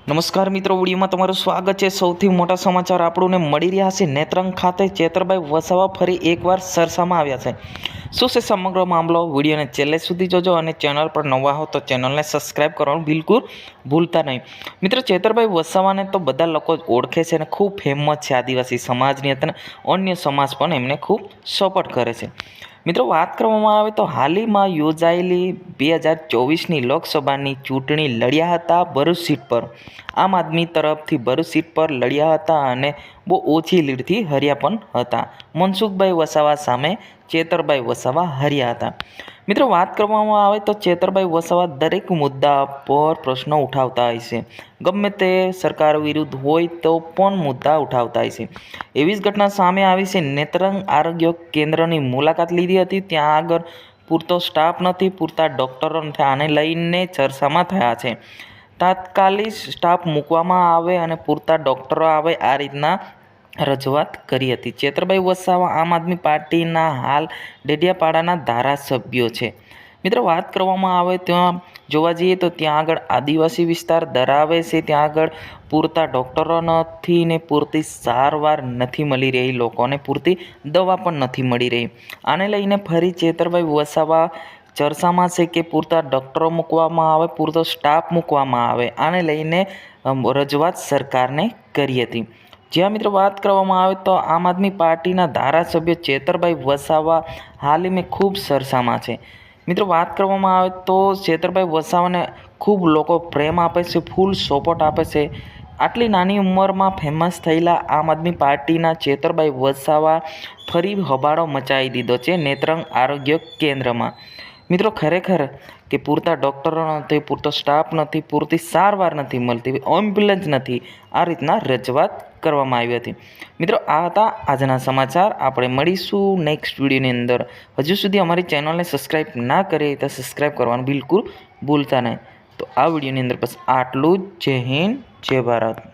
નમસ્કાર મિત્રો, વિડીયોમાં તમારું સ્વાગત છે। સૌથી મોટા સમાચાર આપણને મળી રહ્યા છે। નેત્રંગ ખાતે ચેતરભાઈ વસાવા ફરી એકવાર ચર્ચામાં આવ્યા છે। શું છે સમગ્ર મામલો? વિડીયોને છેલ્લે સુધી જોજો અને ચેનલ પર નવા હો તો ચેનલને સબસ્ક્રાઈબ કરવાનું બિલકુલ ભૂલતા નહીં। મિત્રો, ચેતરભાઈ વસાવાને તો બધા લોકો ઓળખે છે અને ખૂબ ફેમસ છે આદિવાસી સમાજની અને અન્ય સમાજ પણ એમને ખૂબ સપોર્ટ કરે છે। મિત્રો, વાત કરવામાં આવે તો હાલમાં યોજાયેલી 2024ની લોકસભાની ચૂંટણી લડ્યા હતા ભરૂચ સીટ પર। આમ આદમી તરફથી ભરૂચ સીટ પર લડ્યા હતા અને બહુ ઓછી લીડથી હાર્યા પણ હતા। મનસુખભાઈ વસાવા સામે ચેતરભાઈ વસાવા હાર્યા હતા। મિત્રો, વાત કરવામાં આવે તો ચેતરભાઈ વસાવા દરેક મુદ્દા પર પ્રશ્નો ઉઠાવતા હોય છે। ગમે તે સરકાર વિરુદ્ધ હોય તો પણ મુદ્દા ઉઠાવતા હોય છે। એવી જ ઘટના સામે આવી છે। નેત્રંગ આરોગ્ય કેન્દ્રની મુલાકાત લીધી હતી। ત્યાં આગળ પૂરતો સ્ટાફ નથી, પૂરતા ડૉક્ટરો નથી। આને લઈને ચર્ચામાં થયા છે। તાત્કાલિક સ્ટાફ મૂકવામાં આવે અને પૂરતા ડૉક્ટરો આવે, આ રીતના રજૂઆત કરી હતી। ચેતરભાઈ વસાવા આમ આદમી પાર્ટીના હાલ ડેડિયાપાડાના ધારાસભ્યો છે। મિત્રો, વાત કરવામાં આવે ત્યાં જોવા જઈએ તો ત્યાં આગળ આદિવાસી વિસ્તાર ધરાવે છે। ત્યાં આગળ પૂરતા ડૉક્ટરો નથી ને પૂરતી સારવાર નથી મળી રહી, લોકોને પૂરતી દવા પણ નથી મળી રહી। આને લઈને ફરી ચેતરભાઈ વસાવા ચર્ચામાં છે કે પૂરતા ડૉક્ટરો મૂકવામાં આવે, પૂરતો સ્ટાફ મૂકવામાં આવે। આને લઈને રજૂઆત સરકારને કરી હતી। જ્યાં મિત્રો વાત કરવામાં આવે તો આમ આદમી પાર્ટીના ધારાસભ્ય ચેતરભાઈ વસાવા હાલમાં ખૂબ ચર્ચામાં છે। મિત્રો, વાત કરવામાં આવે તો ચેતરભાઈ વસાવાને ખૂબ લોકો પ્રેમ આપે છે, ફૂલ સપોર્ટ આપે છે। આટલી નાની ઉંમરમાં ફેમસ થયેલા આમ આદમી પાર્ટીના ચેતરભાઈ વસાવા ફરી હોબાળો મચાવી દીધો છે નેત્રંગ આરોગ્ય કેન્દ્રમાં। મિત્રો, ખરેખર કે પૂરતા ડૉક્ટરો નથી, પૂરતો સ્ટાફ નથી, પૂરતી સારવાર નથી મળતી, એમ્બ્યુલન્સ નથી, આ રીતના રજૂઆત કરવામાં આવી હતી। મિત્રો, આ હતા આજના સમાચાર। આપણે મળીશું નેક્સ્ટ વિડીયોની અંદર। હજુ સુધી અમારી ચેનલને સબસ્ક્રાઈબ ના કરી તો સબસ્ક્રાઈબ કરવાનું બિલકુલ ભૂલતા નહીં। તો આ વિડીયોની અંદર બસ આટલું જ। જય હિન્દ, જય ભારત।